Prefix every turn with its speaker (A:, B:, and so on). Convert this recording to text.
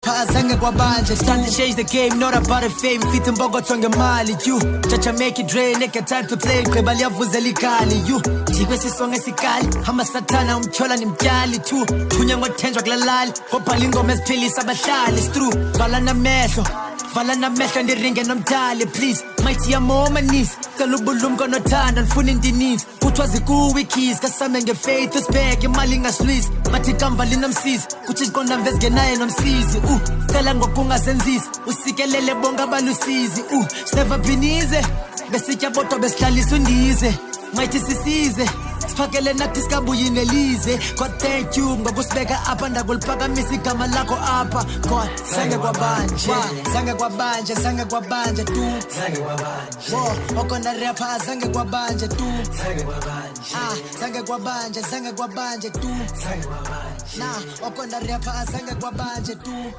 A: Azange kwabanje. It's time to change the game, not about a fame. Fit mbokotho ngemali you. Chacha make it rain, get time to play. Qeba liyavuza likali you. Jikwe sisonge sikali, hama satana umthola nimtyali tu. Thunya ngothenjwa kulalali, hophala ingoma eziphilisa abahlali. It's true, vala namehlo ndiringe nomdali please. Mighty ya moma knees, cela ubulumko nothanda ndifuna indinisi. Kuthiwa zikuwe keys, kasame ngefaith usibheke imali ingasilwisi. Bathi kamva linomsizi, kuthi siqonda mvezi ngenaye nomsizi. Cela ngokungasenzisi, usikelele bonke abalusizi. Never been easy, besitya bodwa besihlalisa undize. Mighty sisize, siphakele nathi sikabuye inelize. God thank you ngokusibeka apha ndakuliphakamisa igama lakho apha. God zange kwabanje tu. Okona rapper zange kwabanje tu. Zange kwabanje tu. Okona rapper zange kwabanje tu.